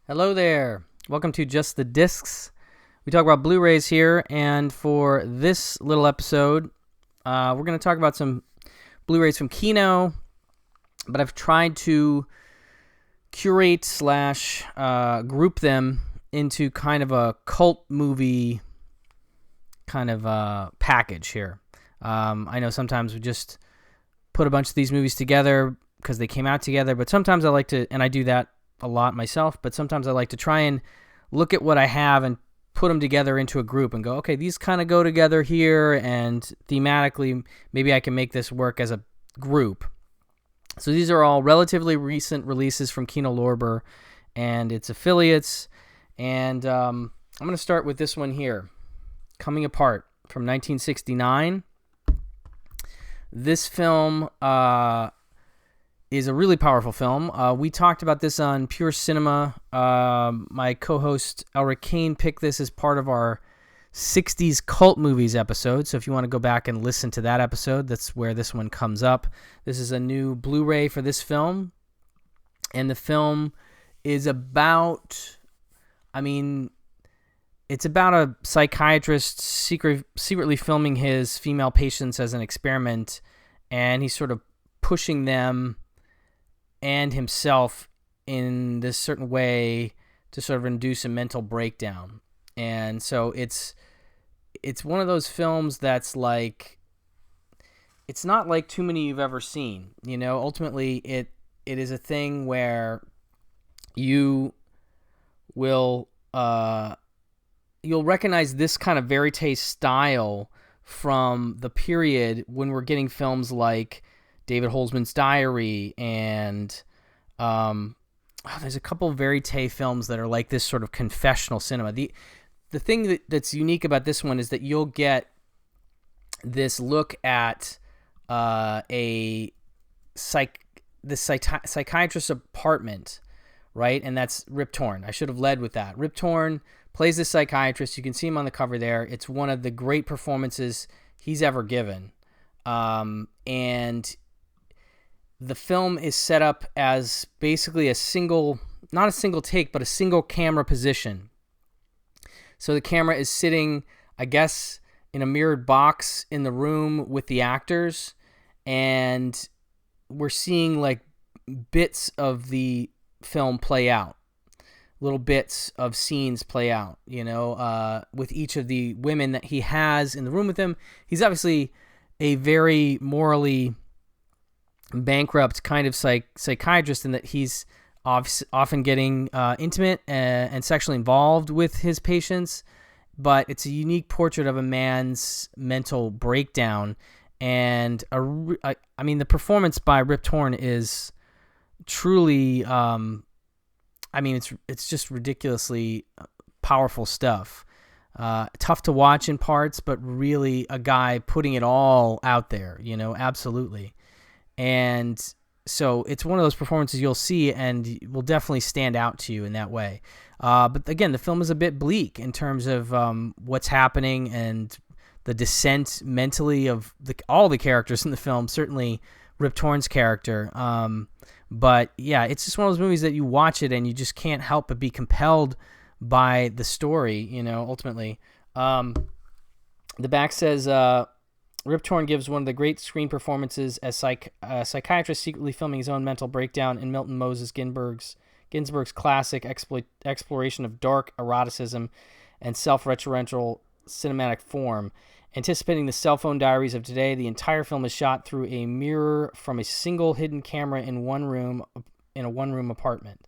Hello there. Welcome to Just the Discs. We talk about Blu-rays here, and for this little episode, we're going to talk about some Blu-rays from Kino, but I've tried to curate slash group them into kind of a cult movie kind of package here. I know sometimes we just put a bunch of these movies together because they came out together, but sometimes I like to, and I do that a lot myself, but sometimes I like to try and look at what I have and put them together into a group and go, okay, these kind of go together here, and thematically, maybe I can make this work as a group. So these are all relatively recent releases from Kino Lorber and its affiliates, and I'm going to start with this one here, Coming Apart, from 1969. This film is a really powerful film. We talked about this on Pure Cinema. My co-host Elric Kane picked this as part of our 60s cult movies episode. So if you want to go back and listen to that episode, that's where this one comes up. This is a new Blu-ray for this film. And the film is about, it's about a psychiatrist secretly filming his female patients as an experiment, and he's sort of pushing them and himself in this certain way to sort of induce a mental breakdown. And so it's one of those films that's like, it's not like too many you've ever seen. You know, ultimately it is a thing where you will you'll recognize this kind of verite style from the period when we're getting films like David Holzman's Diary, and there's a couple verite films that are like this sort of confessional cinema. The thing that's unique about this one is that you'll get this look at the psychiatrist's apartment, right? And that's Rip Torn. I should have led with that. Rip Torn plays this psychiatrist. You can see him on the cover there. It's one of the great performances he's ever given. And the film is set up as basically not a single take, but a single camera position. So the camera is sitting, I guess, in a mirrored box in the room with the actors, and we're seeing like bits of the film play out, little bits of scenes play out, with each of the women that he has in the room with him. He's obviously a very morally bankrupt kind of psychiatrist in that he's often getting intimate and sexually involved with his patients, but it's a unique portrait of a man's mental breakdown. And the performance by Rip Torn is truly, it's just ridiculously powerful stuff. Tough to watch in parts, but really a guy putting it all out there, absolutely. And so it's one of those performances you'll see and will definitely stand out to you in that way. But again, the film is a bit bleak in terms of what's happening and the descent mentally of all the characters in the film, certainly Rip Torn's character. But yeah, it's just one of those movies that you watch it and you just can't help but be compelled by the story, ultimately. The back says, Rip Torn gives one of the great screen performances as a psychiatrist secretly filming his own mental breakdown in Milton Moses Ginsberg's classic exploration of dark eroticism and self-referential cinematic form. Anticipating the cell phone diaries of today, the entire film is shot through a mirror from a single hidden camera in a one-room apartment.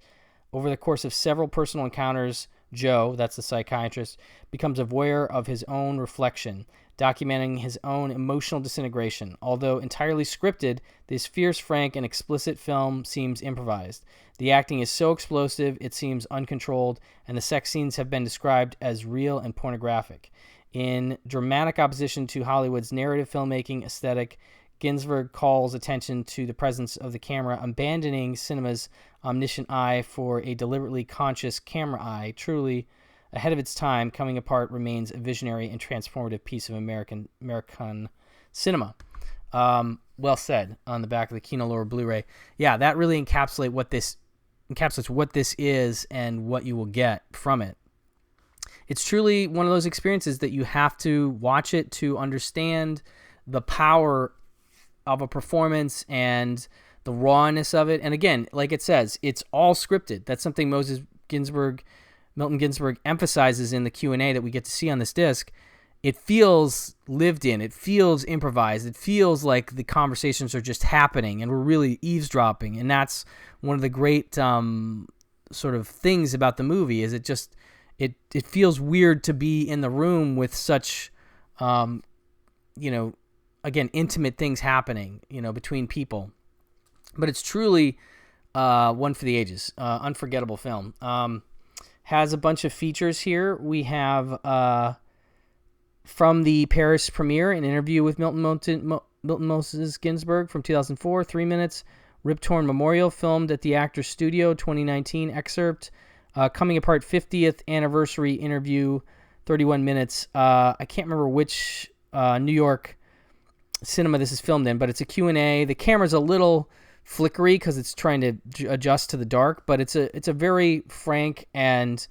Over the course of several personal encounters, Joe, that's the psychiatrist, becomes aware of his own reflection, documenting his own emotional disintegration. Although entirely scripted, this fierce, frank, and explicit film seems improvised. The acting is so explosive, it seems uncontrolled, and the sex scenes have been described as real and pornographic. In dramatic opposition to Hollywood's narrative filmmaking aesthetic, Ginsberg calls attention to the presence of the camera, abandoning cinema's omniscient eye for a deliberately conscious camera eye. Truly ahead of its time, Coming Apart remains a visionary and transformative piece of American cinema. Well said on the back of the Kino Lorber Blu-ray. Yeah, that really encapsulates what this encapsulates what this is and what you will get from it. It's truly one of those experiences that you have to watch it to understand the power of a performance and the rawness of it. And again, like it says, it's all scripted. That's something Milton Ginsberg emphasizes in the Q&A that we get to see on this disc. It feels lived in. It feels improvised. It feels like the conversations are just happening and we're really eavesdropping. And that's one of the great sort of things about the movie is it feels weird to be in the room with such, again, intimate things happening, between people. But it's truly one for the ages. Unforgettable film. Has a bunch of features here. We have from the Paris premiere, an interview with Milton Moses Ginsberg from 2004, 3 minutes. Rip Torn Memorial, filmed at the Actors Studio, 2019 excerpt. Coming Apart 50th anniversary interview, 31 minutes. I can't remember which New York cinema this is filmed in, but it's a Q&A. The camera's a little flickery because it's trying to adjust to the dark, but it's a very frank and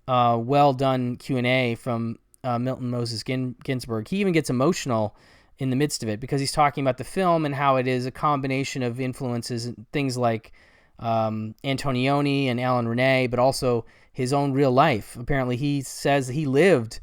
well done Q&A from Milton Moses Ginsberg. He even gets emotional in the midst of it because he's talking about the film and how it is a combination of influences, things like Antonioni and Alan Rene, but also his own real life. Apparently, he says he lived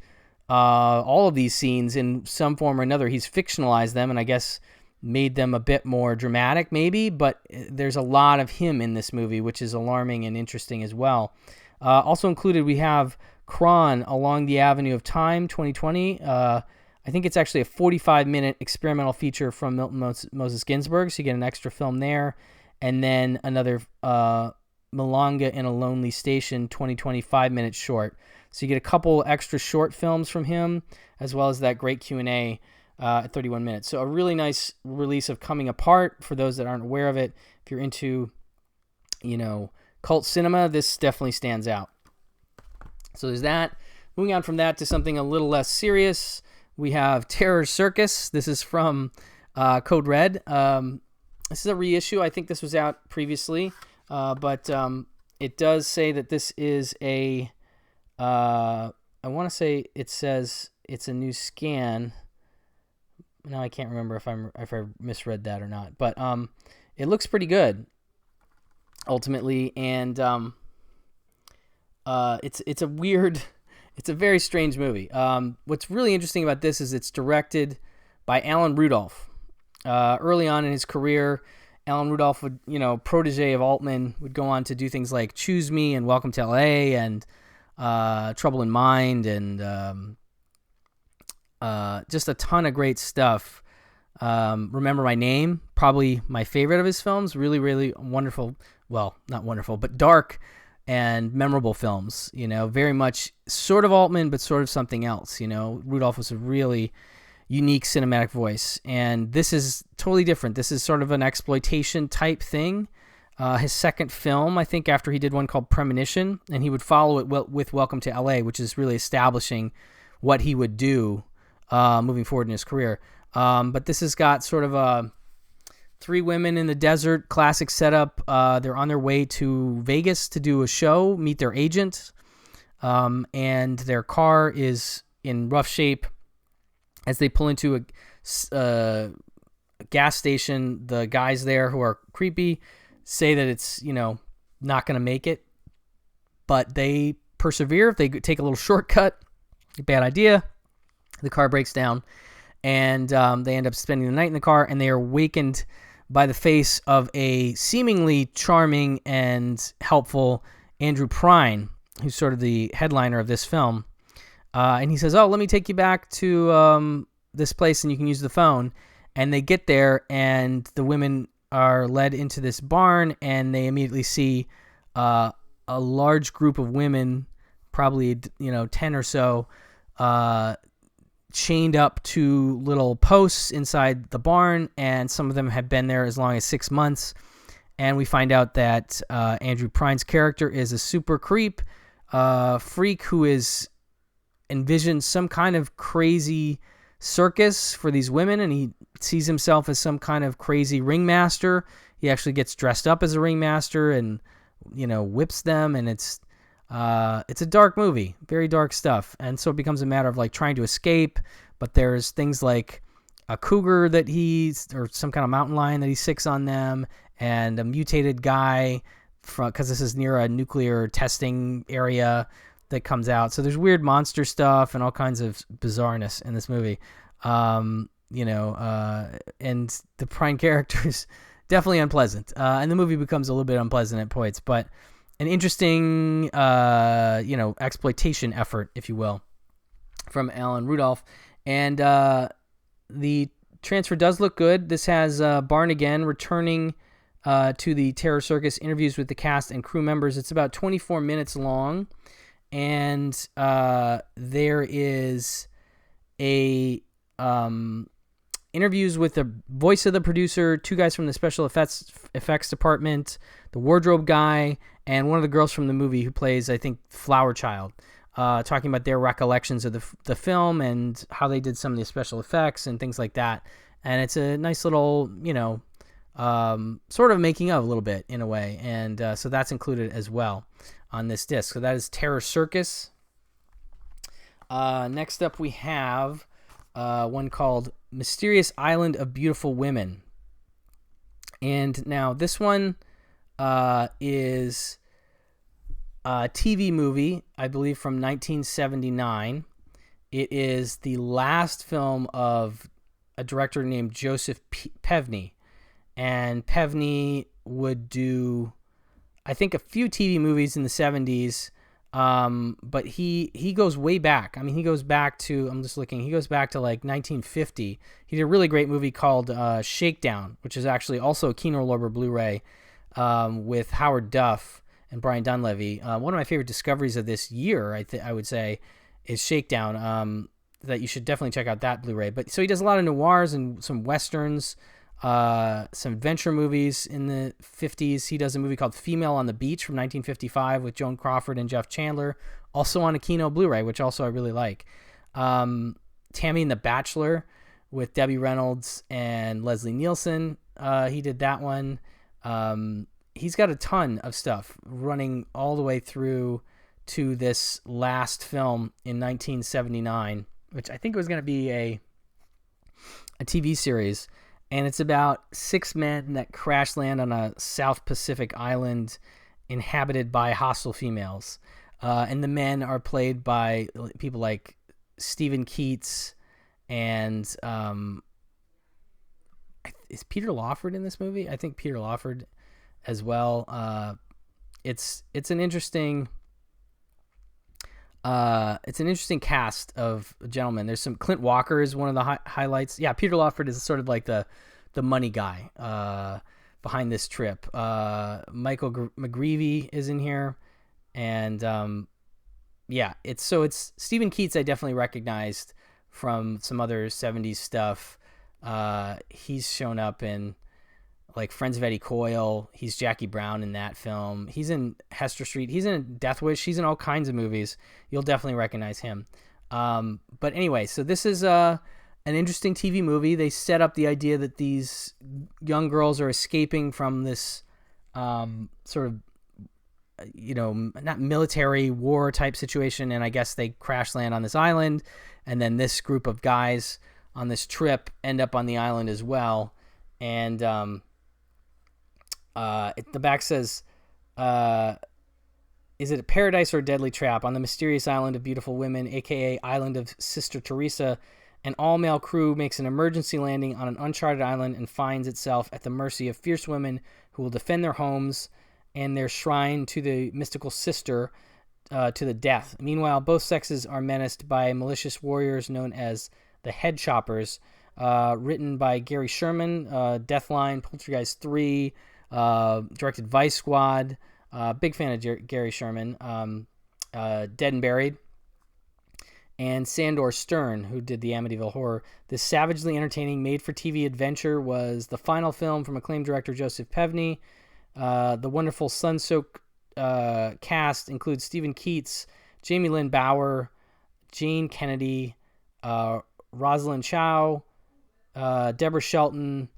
all of these scenes in some form or another. He's fictionalized them and I guess made them a bit more dramatic maybe, but there's a lot of him in this movie, which is alarming and interesting as well. Also included, we have Kron, Along the Avenue of Time, 2020. I think it's actually a 45-minute experimental feature from Milton Moses Ginsberg, so you get an extra film there. And then another Malanga in a Lonely Station, 2020, 5-minute short. So you get a couple extra short films from him, as well as that great Q&A at 31 minutes. So a really nice release of Coming Apart for those that aren't aware of it. If you're into, cult cinema, this definitely stands out. So there's that. Moving on from that to something a little less serious, we have Terror Circus. This is from Code Red. This is a reissue. I think this was out previously, but it does say that this is I want to say it says it's a new scan. Now I can't remember if I misread that or not, but it looks pretty good ultimately, and it's a very strange movie. What's really interesting about this is it's directed by Alan Rudolph. Early on in his career, Alan Rudolph would, protege of Altman, would go on to do things like Choose Me and Welcome to L.A. and Trouble in Mind and just a ton of great stuff. Remember My Name, probably my favorite of his films. Really, really wonderful. Well, not wonderful, but dark and memorable films. Very much sort of Altman, but sort of something else. Rudolph was a really unique cinematic voice, and this is totally different. This is sort of an exploitation type thing. His second film, I think, after he did one called Premonition, and he would follow it with Welcome to L.A., which is really establishing what he would do moving forward in his career. But this has got sort of three women in the desert, classic setup. They're on their way to Vegas to do a show, meet their agent, and their car is in rough shape. As they pull into a gas station, the guys there, who are creepy, say that it's, not going to make it. But they persevere. They take a little shortcut. Bad idea. The car breaks down, and they end up spending the night in the car, and they are wakened by the face of a seemingly charming and helpful Andrew Prine, who's sort of the headliner of this film. And he says, let me take you back to this place and you can use the phone. And they get there, and the women are led into this barn, and they immediately see a large group of women, probably 10 or so, chained up to little posts inside the barn, and some of them had been there as long as 6 months. And we find out that Andrew Prine's character is a super creep freak who is envisioned some kind of crazy circus for these women, and he sees himself as some kind of crazy ringmaster. He actually gets dressed up as a ringmaster and whips them, and it's a dark movie, very dark stuff. And so it becomes a matter of like trying to escape, but there's things like a cougar or some kind of mountain lion that he sicks on them, and a mutated guy because this is near a nuclear testing area that comes out. So there's weird monster stuff and all kinds of bizarreness in this movie. And the prime characters definitely unpleasant. And the movie becomes a little bit unpleasant at points, but an interesting, exploitation effort, if you will, from Alan Rudolph. And the transfer does look good. This has Barn again returning to the Terror Circus, interviews with the cast and crew members. It's about 24 minutes long, and there is a interviews with the voice of the producer, two guys from the special effects department, the wardrobe guy, and one of the girls from the movie who plays, I think, Flower Child, talking about their recollections of the film and how they did some of the special effects and things like that. And it's a nice little, sort of making of a little bit in a way. And so that's included as well on this disc. So that is Terror Circus. Next up we have one called Mysterious Island of Beautiful Women. And now this one is a TV movie, I believe, from 1979. It is the last film of a director named Joseph Pevney. And Pevney would do, I think, a few TV movies in the 70s, but he goes way back. I mean, he goes back to, he goes back to like 1950. He did a really great movie called Shakedown, which is actually also a Kino Lorber Blu-ray with Howard Duff and Brian Dunleavy. One of my favorite discoveries of this year, I would say, is Shakedown, that you should definitely check out that Blu-ray. But so he does a lot of noirs and some westerns, some adventure movies in the 50s. He does a movie called Female on the Beach from 1955 with Joan Crawford and Jeff Chandler, also on a Kino Blu-ray, which also I really like. Tammy and the Bachelor with Debbie Reynolds and Leslie Nielsen. He did that one. He's got a ton of stuff running all the way through to this last film in 1979, which I think was going to be a TV series. And it's about 6 men that crash land on a South Pacific island inhabited by hostile females. And the men are played by people like Stephen Keats and is Peter Lawford in this movie? I think Peter Lawford as well. It's an interesting cast of gentlemen. There's some Clint Walker is one of the highlights. Yeah, Peter Lawford is sort of like the money guy behind this trip. Michael McGreevy is in here, and it's Stephen Keats. I definitely recognized from some other 70s stuff. He's shown up in like Friends of Eddie Coyle. He's Jackie Brown in that film. He's in Hester Street. He's in Death Wish. He's in all kinds of movies. You'll definitely recognize him. But anyway, so this is an interesting TV movie. They set up the idea that these young girls are escaping from this sort of, not military war type situation. And I guess they crash land on this island. And then this group of guys on this trip end up on the island as well. And the back says, is it a paradise or a deadly trap? On the mysterious island of beautiful women, a.k.a. Island of Sister Teresa, an all-male crew makes an emergency landing on an uncharted island and finds itself at the mercy of fierce women who will defend their homes and their shrine to the mystical sister to the death. Meanwhile, both sexes are menaced by malicious warriors known as the Head Choppers, written by Gary Sherman, Deathline, Poltergeist 3, directed Vice Squad. Big fan of Gary Sherman. Dead and Buried. And Sandor Stern, who did the Amityville Horror. This savagely entertaining made-for-TV adventure was the final film from acclaimed director Joseph Pevney. The wonderful sun-soaked cast includes Stephen Keats, Jamie Lynn Bower, Jane Kennedy, Rosalind Chow, Deborah Shelton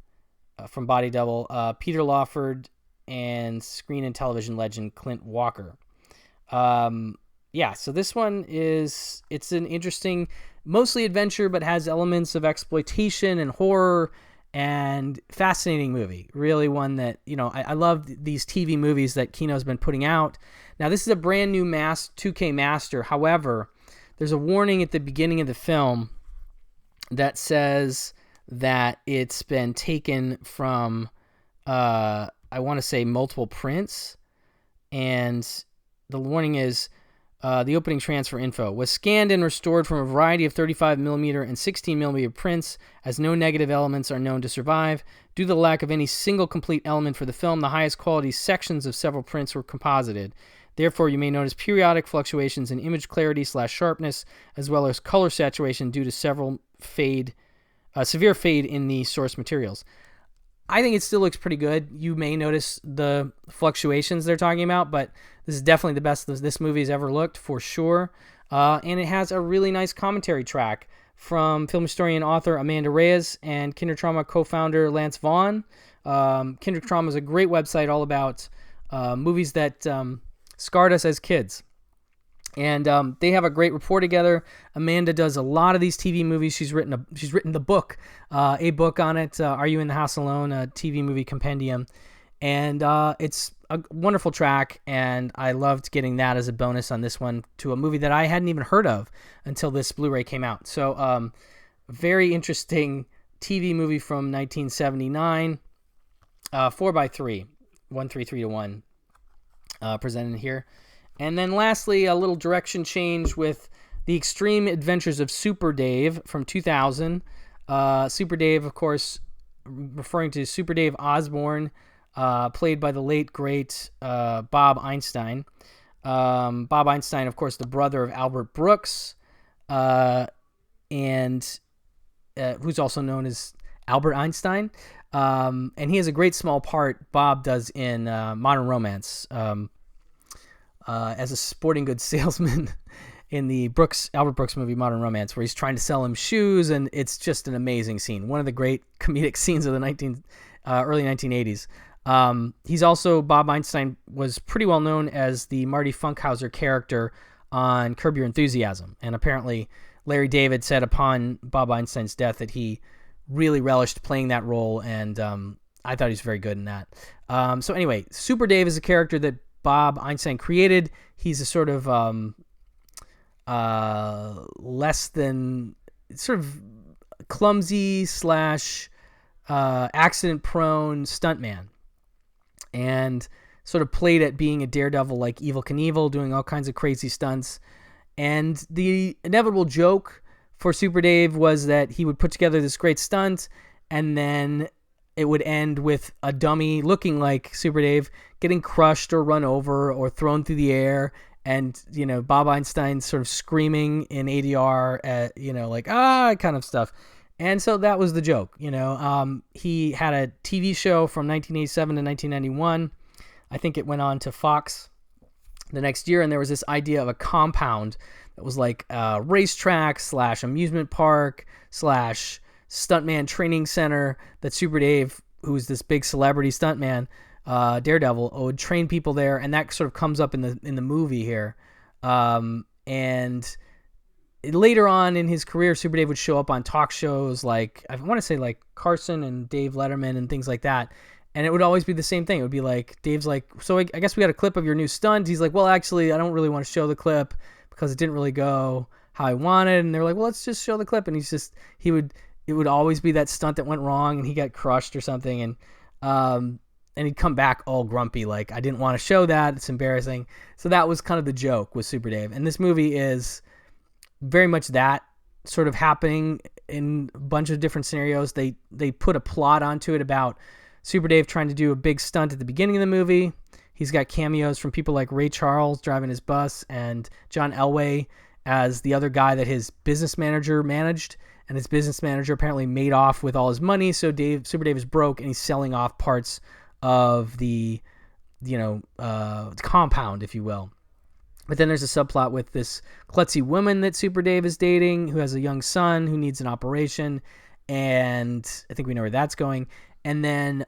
from Body Double, Peter Lawford, and screen and television legend Clint Walker. So this one it's an interesting, mostly adventure, but has elements of exploitation and horror, and fascinating movie. Really one that, I love these TV movies that Kino's been putting out. Now, this is a brand new 2K master. However, there's a warning at the beginning of the film that says that it's been taken from, I want to say, multiple prints. And the warning is, the opening transfer info was scanned and restored from a variety of 35mm and 16mm prints, as no negative elements are known to survive. Due to the lack of any single complete element for the film, the highest quality sections of several prints were composited. Therefore, you may notice periodic fluctuations in image clarity/sharpness, as well as color saturation due to severe fade in the source materials. I think it still looks pretty good. You may notice the fluctuations they're talking about, but this is definitely the best this movie's ever looked, for sure. And it has a really nice commentary track from film historian and author Amanda Reyes and Kindred Trauma co-founder Lance Vaughn. Kindred Trauma is a great website all about movies that scarred us as kids. And they have a great rapport together. Amanda does a lot of these TV movies. She's written the book, a book on it. Are You in the House Alone? A TV movie compendium, and it's a wonderful track. And I loved getting that as a bonus on this one to a movie that I hadn't even heard of until this Blu-ray came out. So, very interesting TV movie from 1979, 4x3, 133-1, presented here. And then lastly, a little direction change with The Extreme Adventures of Super Dave from 2000. Super Dave, of course, referring to Super Dave Osborne, played by the late, great Bob Einstein. Bob Einstein, of course, the brother of Albert Brooks, and who's also known as Albert Einstein. And he has a great small part, Bob does, in Modern Romance, as a sporting goods salesman in the Albert Brooks movie Modern Romance, where he's trying to sell him shoes, and it's just an amazing scene. One of the great comedic scenes of the early 1980s. Bob Einstein was pretty well known as the Marty Funkhauser character on Curb Your Enthusiasm, and apparently Larry David said upon Bob Einstein's death that he really relished playing that role, and I thought he was very good in that. So anyway, Super Dave is a character that Bob Einstein created. He's a sort of less than sort of clumsy / accident-prone stuntman, and sort of played at being a daredevil like Evel Knievel, doing all kinds of crazy stunts. And the inevitable joke for Super Dave was that he would put together this great stunt, and then it would end with a dummy looking like Super Dave getting crushed or run over or thrown through the air, and Bob Einstein sort of screaming in ADR at kind of stuff. And so that was the joke. He had a TV show from 1987 to 1991. I think it went on to Fox the next year, and there was this idea of a compound that was like a racetrack / amusement park / stuntman training center that Super Dave, who's this big celebrity stuntman, Daredevil, would train people there, and that sort of comes up in the movie here. And later on in his career, Super Dave would show up on talk shows like, I want to say, like Carson and Dave Letterman and things like that. And it would always be the same thing. It would be like, Dave's like, so I guess we got a clip of your new stunt. He's like, well, actually, I don't really want to show the clip because it didn't really go how I wanted. And they're like, well, let's just show the clip. And it would always be that stunt that went wrong and he got crushed or something. And he'd come back all grumpy, like, I didn't want to show that. It's embarrassing. So that was kind of the joke with Super Dave. And this movie is very much that sort of happening in a bunch of different scenarios. They put a plot onto it about Super Dave trying to do a big stunt at the beginning of the movie. He's got cameos from people like Ray Charles driving his bus and John Elway as the other guy that his business manager managed. And his business manager apparently made off with all his money, so Super Dave is broke, and he's selling off parts of the, compound, if you will. But then there's a subplot with this klutzy woman that Super Dave is dating, who has a young son who needs an operation, and I think we know where that's going. And then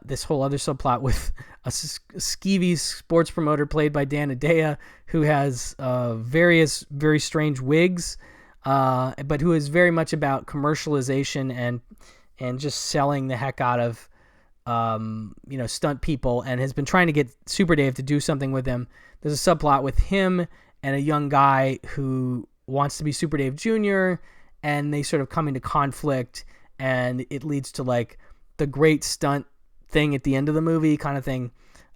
this whole other subplot with a skeevy sports promoter played by Dan Hedaya, who has various very strange wigs, but who is very much about commercialization and just selling the heck out of stunt people, and has been trying to get Super Dave to do something with him. There's a subplot with him and a young guy who wants to be Super Dave Jr., and they sort of come into conflict, and it leads to like the great stunt thing at the end of the movie kind of thing.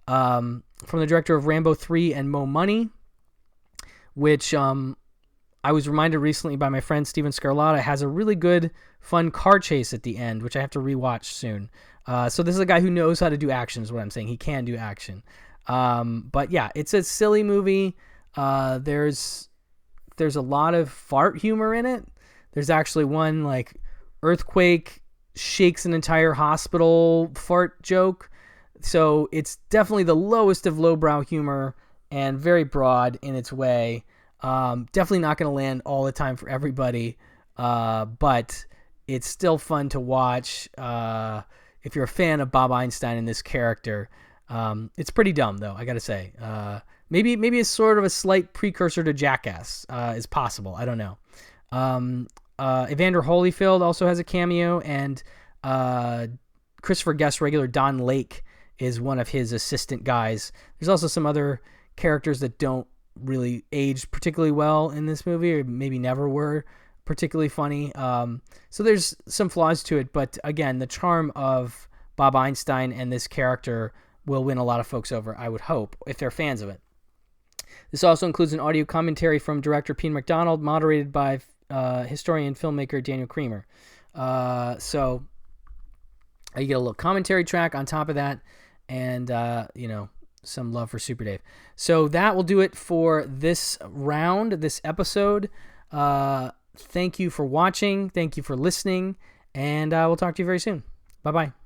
From the director of Rambo 3 and Mo Money, which I was reminded recently by my friend Steven Scarlatta has a really good, fun car chase at the end, which I have to rewatch soon. So this is a guy who knows how to do action, is what I'm saying. He can do action. But yeah, it's a silly movie. There's a lot of fart humor in it. There's actually one like earthquake shakes an entire hospital fart joke. So it's definitely the lowest of lowbrow humor and very broad in its way. Definitely not going to land all the time for everybody, but it's still fun to watch if you're a fan of Bob Einstein and this character. It's pretty dumb, though, I got to say. Maybe it's sort of a slight precursor to Jackass is possible. I don't know. Evander Holyfield also has a cameo, and Christopher Guest regular Don Lake is one of his assistant guys. There's also some other characters that don't really age particularly well in this movie, or maybe never were particularly funny. So there's some flaws to it, but again, the charm of Bob Einstein and this character will win a lot of folks over, I would hope, if they're fans of it. This also includes an audio commentary from director Pete MacDonald, moderated by historian filmmaker Daniel Creamer. So you get a little commentary track on top of that, and some love for Super Dave. So that will do it for this round, this episode. Thank you for watching. Thank you for listening, and we'll talk to you very soon. Bye-bye.